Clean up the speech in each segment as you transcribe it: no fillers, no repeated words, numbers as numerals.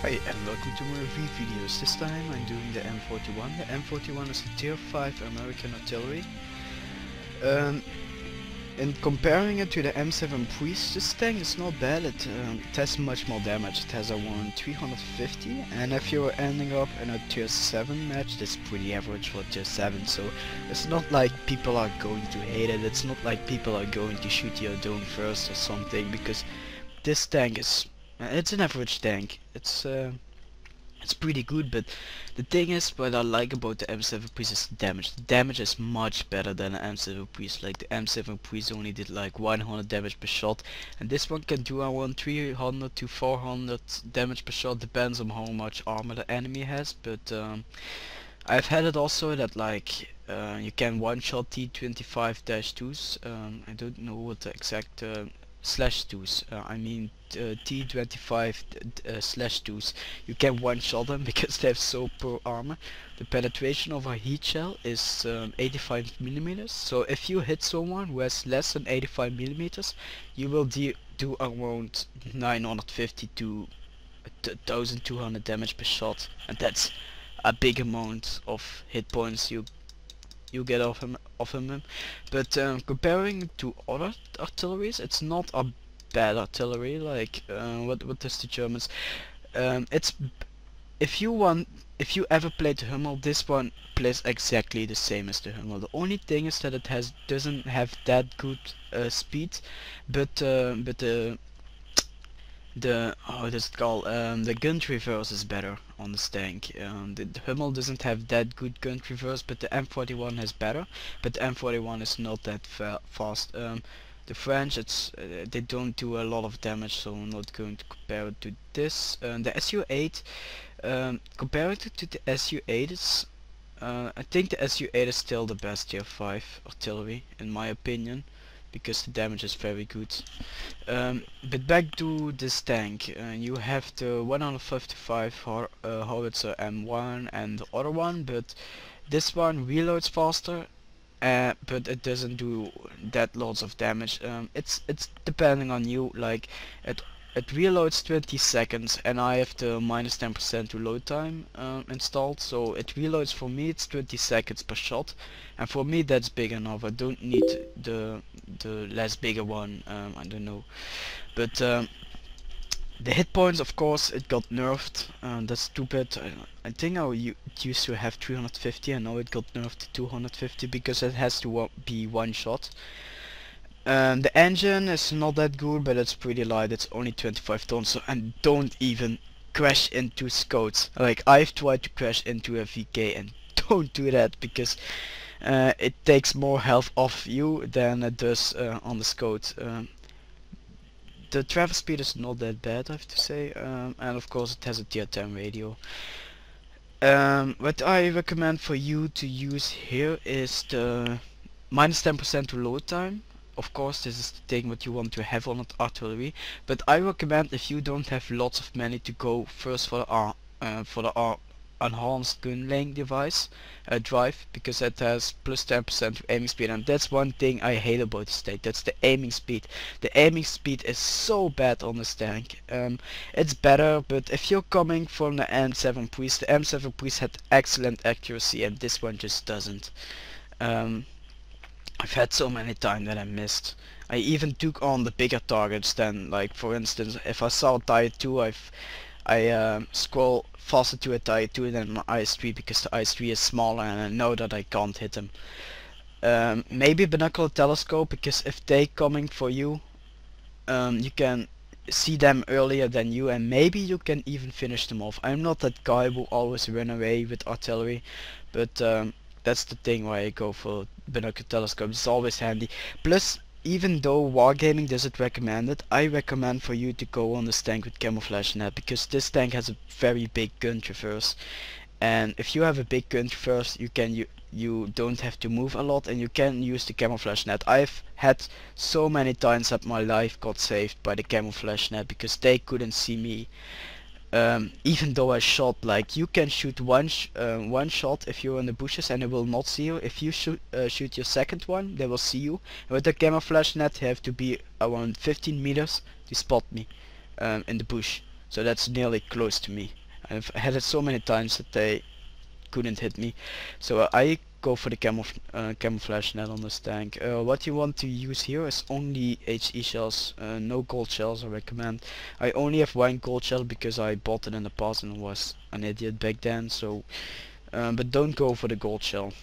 Hi and welcome to my review videos. This time I'm doing the M41. The M41 is a tier 5 American artillery. In comparing it to the M7 Priest, this tank is not bad. It has much more damage. It has around 350, and if you're ending up in a tier 7 match, that's pretty average for tier 7, so it's not like people are going to hate it. It's not like people are going to shoot your dome first or something, because this tank is it's an average tank. It's pretty good, but the thing is, what I like about the M7 Priest is the damage. The damage is much better than the M7 Priest. Like the M7 Priest only did like 100 damage per shot, and this one can do around 300 to 400 damage per shot, depends on how much armor the enemy has. But I've had it also that like you can one-shot T25-2s. I don't know what the exact /2s. I mean T25 /2s. You can one-shot them because they have so poor armor. The penetration of a heat shell is 85 millimeters. So if you hit someone who has less than 85 millimeters, you will do around 950 to 1200 damage per shot, and that's a big amount of hit points you get off him. But comparing to other artilleries, it's not a bad artillery. Like what is the Germans? It's if you ever played the Hummel, this one plays exactly the same as the Hummel. The only thing is that it doesn't have that good speed, but the how does it called, the guntraverse is better on this tank. The Hummel doesn't have that good guntraverse, but the M41 has better. But the M41 is not that fast. The French, they don't do a lot of damage, so I'm not going to compare it to this. The SU-8, comparing it to the SU-8, is I think the SU-8 is still the best tier 5 artillery in my opinion, because the damage is very good. But back to this tank, you have the 155 howitzer M1 and the other one, but this one reloads faster, but it doesn't do that lots of damage. It's depending on you. Like it reloads 20 seconds, and I have the minus 10% to load time installed, so it reloads. For me it's 20 seconds per shot, and for me that's big enough. I don't need the less bigger one. I don't know, but the hit points, of course, it got nerfed. That's stupid. I think it used to have 350, and now it got nerfed to 250 because it has to be one shot. The engine is not that good, but it's pretty light. It's only 25 tons, so, and don't even crash into scouts. Like, I've tried to crash into a VK, and don't do that, because it takes more health off you than it does on the scout. The travel speed is not that bad, I have to say, and of course it has a tier 10 radio. What I recommend for you to use here is the minus 10% to load time. Of course, this is the thing what you want to have on artillery, but I recommend, if you don't have lots of money, to go first for the enhanced gun laying device drive, because it has plus 10% to aiming speed, and that's one thing I hate about this tank. That's the aiming speed. The aiming speed is so bad on this tank. It's better, but if you're coming from the M7 Priest, the M7 Priest had excellent accuracy, and this one just doesn't. I've had so many times that I missed. I even took on the bigger targets than, like, for instance, if I saw a Tier 2, I scroll faster to a Tier 2 than an IS-3, because the IS-3 is smaller and I know that I can't hit them. Maybe binocular telescope, because if they coming for you, you can see them earlier than you, and maybe you can even finish them off. I'm not that guy who always run away with artillery, but that's the thing why I go for binocular telescope. It's always handy. Plus, even though Wargaming doesn't recommend it, I recommend for you to go on this tank with camouflage net, because this tank has a very big gun traverse, and if you have a big gun traverse, you don't have to move a lot, and you can use the camouflage net. I've had so many times that my life got saved by the camouflage net, because they couldn't see me. Even though I shot, like, you can shoot one shot if you're in the bushes and they will not see you. If you shoot your second one, they will see you. And with the camouflage net, you have to be around 15 meters to spot me in the bush. so that's nearly close to me. I've had it so many times that they couldn't hit me, so I go for the camouflage net on this tank. What you want to use here is only HE shells, no gold shells I recommend. I only have one gold shell because I bought it in the past and was an idiot back then, so but don't go for the gold shell.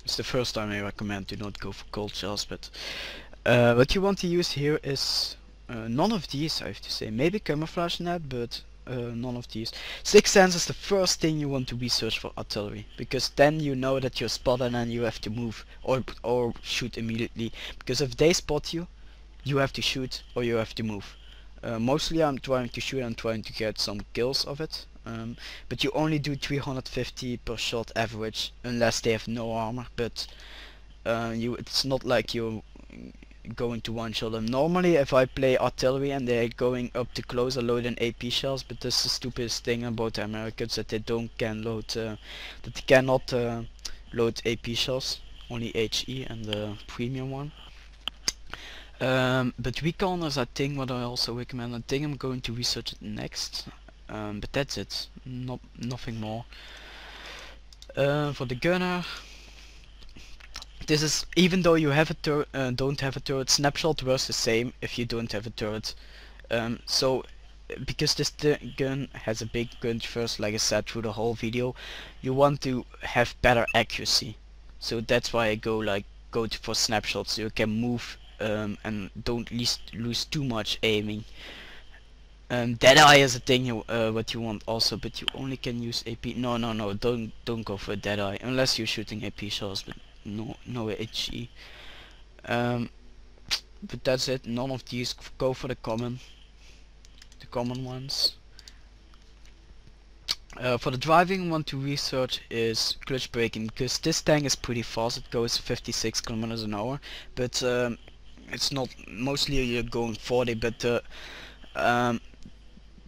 It's the first time I recommend do not go for gold shells, but what you want to use here is none of these, I have to say. Maybe camouflage net, but none of these. Sixth sense is the first thing you want to research for artillery, because then you know that you're spotted and you have to move or shoot immediately. Because if they spot you, you have to shoot or you have to move. Mostly I'm trying to shoot and trying to get some kills of it. But you only do 350 per shot average unless they have no armor. But it's not like you're going to one shot them. Normally if I play artillery and they're going up to close, I load in AP shells, but this is the stupidest thing about the Americans, that they cannot load AP shells, only HE and the premium one. But reconners, I think what I also recommend. I think I'm going to research it next, but that's it, nothing more. For the gunner, this is, even though you have a don't have a turret, snapshot works the same if you don't have a turret. So because this gun has a big guntraverse, like I said through the whole video, you want to have better accuracy. So that's why I go for snapshots, so you can move and don't lose too much aiming. Deadeye is a thing what you want also, but you only can use AP. No, don't go for Deadeye unless you're shooting AP shells, but no HE. But that's it. None of these. Go for the common ones. For the driving, want to research is clutch braking, because this tank is pretty fast. It goes 56 kilometers an hour, but it's not. Mostly you're going 40, but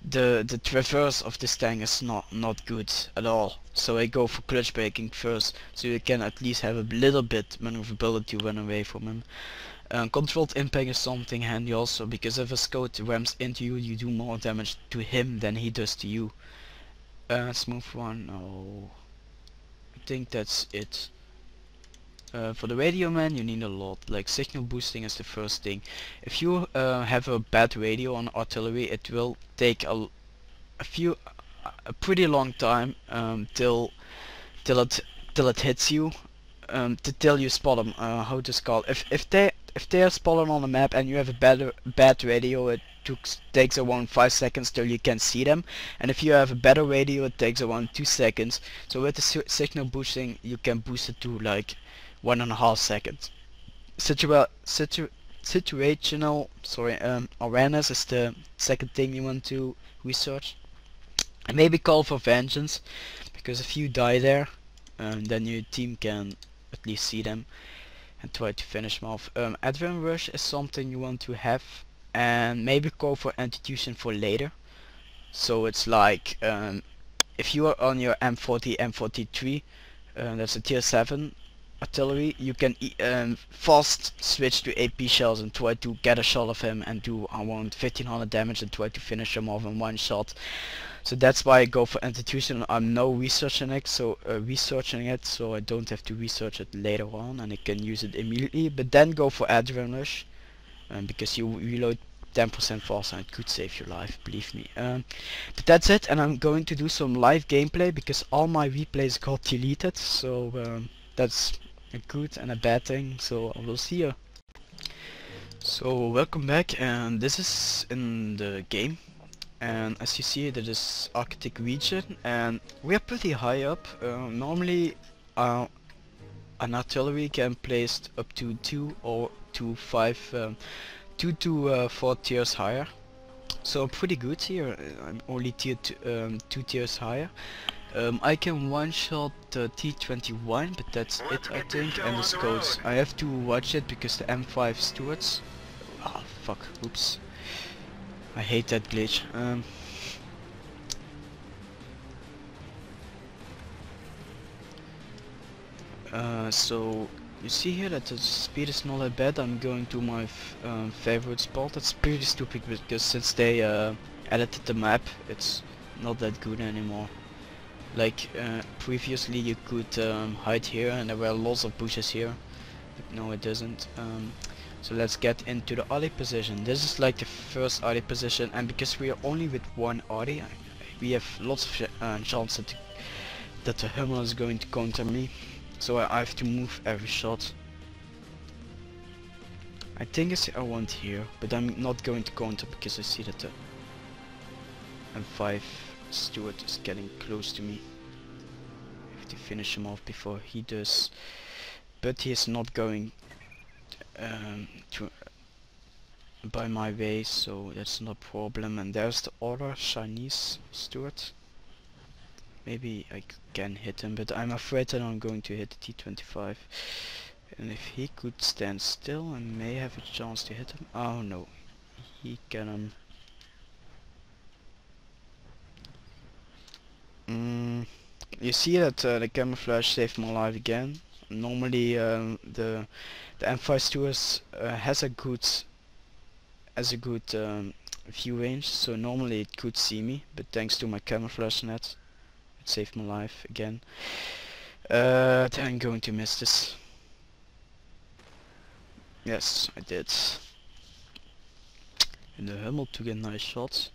the traverse of this tank is not good at all. So I go for clutch braking first, so you can at least have a little bit maneuverability to run away from him. Controlled impact is something handy also, because if a scout rams into you, you do more damage to him than he does to you. Smooth one, no. I think that's it. For the radio man, you need a lot. Like signal boosting is the first thing. If you have a bad radio on artillery, it will take a pretty long time till it hits you, till you spot them. How to call? If they are spotted on the map and you have a bad radio, it takes around 5 seconds till you can see them, and if you have a better radio, it takes around 2 seconds. So with the signal boosting, you can boost it to like 1.5 seconds. Situational awareness is the second thing you want to research. And maybe call for vengeance, because if you die there, then your team can at least see them and try to finish them off. Adrenaline rush is something you want to have, and maybe go for anti-tuition for later. So it's like if you are on your M40, M43, that's a tier 7 artillery, you can fast switch to AP shells and try to get a shot of him and do around 1500 damage and try to finish him off in one shot. So that's why I go for anti-tuition. I'm now researching it, so I don't have to research it later on, and I can use it immediately. But then go for adrenaline rush, because you reload 10% faster and it could save your life, believe me. But that's it, and I'm going to do some live gameplay because all my replays got deleted. So that's a good and a bad thing. So I will see you. So welcome back, and this is in the game. And as you see, that is Arctic region, and we are pretty high up. Normally an artillery can place up to 2 to 4 tiers higher, so pretty good here. I'm only tier 2 tiers higher. I can one shot the T21, but that's it, I think, and the scouts. I have to watch it because the M5 Stuarts. Ah, fuck, oops. I hate that glitch. So you see here that the speed is not that bad. I'm going to my favorite spot. That's pretty stupid because since they edited the map, it's not that good anymore. Like previously you could hide here and there were lots of bushes here, but no it doesn't. So let's get into the arty position. This is like the first arty position, and because we are only with one arty, we have lots of chance that the Hummel is going to counter me. So I have to move every shot. I think I want here, but I'm not going to counter because I see that the M5 Stuart is getting close to me. I have to finish him off before he does. But he is not going to by my way, so that's not a problem. And there's the other Chinese Stuart. Maybe I can hit him, but I'm afraid that I'm going to hit the T-25. And if he could stand still, I may have a chance to hit him. Oh no, he can you see that the camouflage saved my life again. Normally the M5 Stuart has a good view range, so normally it could see me, but thanks to my camouflage net, it saved my life again. I'm going to miss this. Yes, I did. And the Hummel took a nice shot.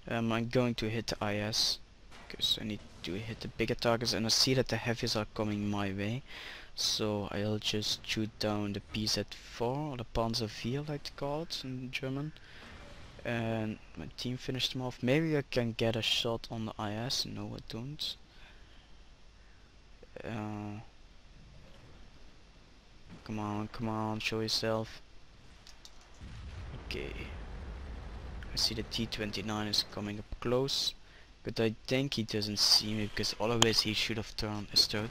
I'm going to hit the IS, because I need to hit the bigger targets, and I see that the heavies are coming my way. So I'll just shoot down the PZ4, or the Panzer IV like to call it in German. And my team finished them off. Maybe I can get a shot on the IS. No, I don't. Come on, show yourself. Okay. I see the T-29 is coming up close, but I think he doesn't see me because otherwise he should have turned his third.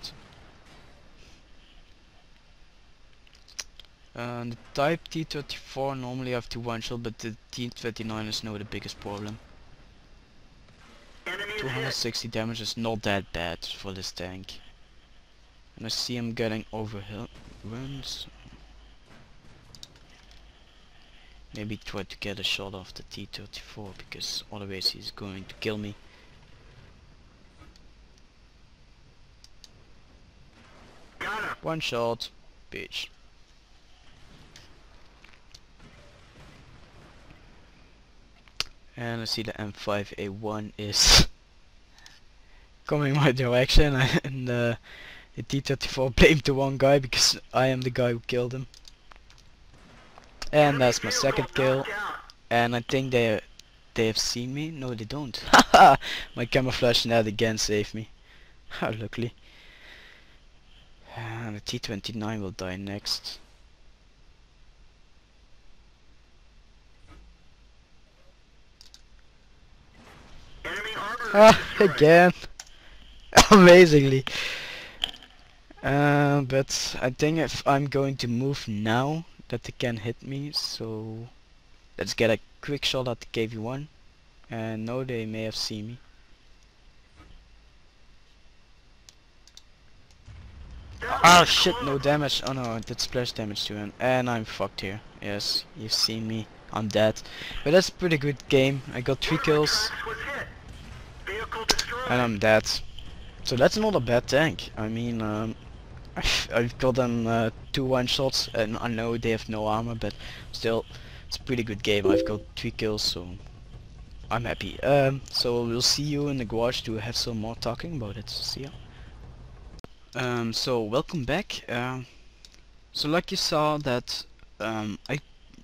The Type T-34 normally have to one shot, but the T-29 is now the biggest problem. 260 damage is not that bad for this tank. And I see him getting overrun. Maybe try to get a shot off the T-34 because otherwise he's going to kill me. One shot, bitch. And I see the M5A1 is coming my direction, and the T-34 blamed the wrong guy because I am the guy who killed him. And that's my second kill. And I think they have seen me. No, they don't. Haha! My camouflage net again saved me. Luckily. And the T-29 will die next. Again. Amazingly. But I think if I'm going to move now, that they can hit me, so let's get a quick shot at the KV-1. And no, they may have seen me. Oh shit, no damage. Oh no, I did splash damage to him, and I'm fucked here. Yes, you've seen me, I'm dead. But that's a pretty good game. I got 3 kills and I'm dead. So that's not a bad tank. I mean, I've got them 2 one-shots, and I know they have no armor, but still, it's a pretty good game. I've got 3 kills, so I'm happy. So we'll see you in the garage to have some more talking about it. See ya. So welcome back. So like you saw that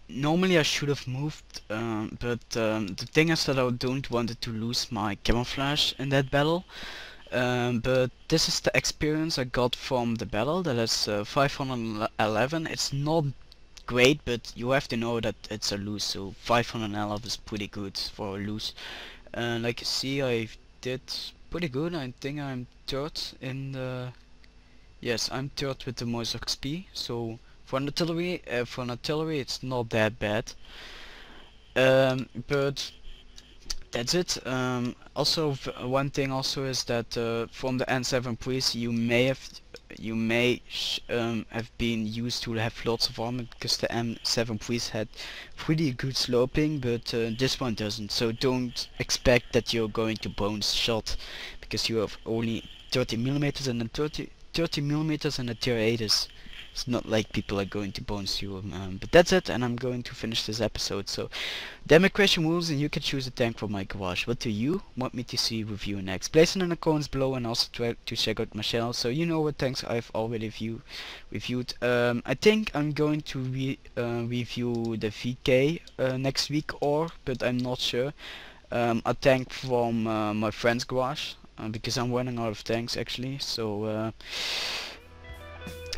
normally I should have moved, but the thing is that I don't want to lose my camouflage in that battle. But this is the experience I got from the battle. That is 511. It's not great, but you have to know that it's a lose, so 511 is pretty good for a lose. And like you see, I did pretty good. I think I'm third in the... Yes, I'm third with the most XP, so for an artillery it's not that bad. But that's it. Also one thing also is that from the N7 Priest you may have you may have been used to have lots of armor, because the M73s had pretty good sloping, but this one doesn't. So don't expect that you're going to bones shot, because you have only 30 millimeters and a 30 millimeters and a tier 8s. It's not like people are going to bones you. But that's it, and I'm going to finish this episode. So, damn it, question rules, and you can choose a tank from my garage. What do you want me to see review next? Place it in the comments below, and also try to check out my channel, so you know what tanks I've already reviewed. I think I'm going to review the VK next week, but I'm not sure. A tank from my friend's garage, because I'm running out of tanks actually. So.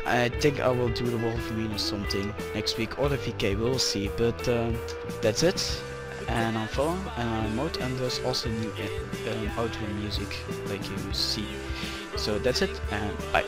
I think I will do the Wolverine or something next week, or the VK, we'll see, but that's it. And I'm Fallon, and I'm WoT, and there's also new outro music, like you see. So that's it, and bye.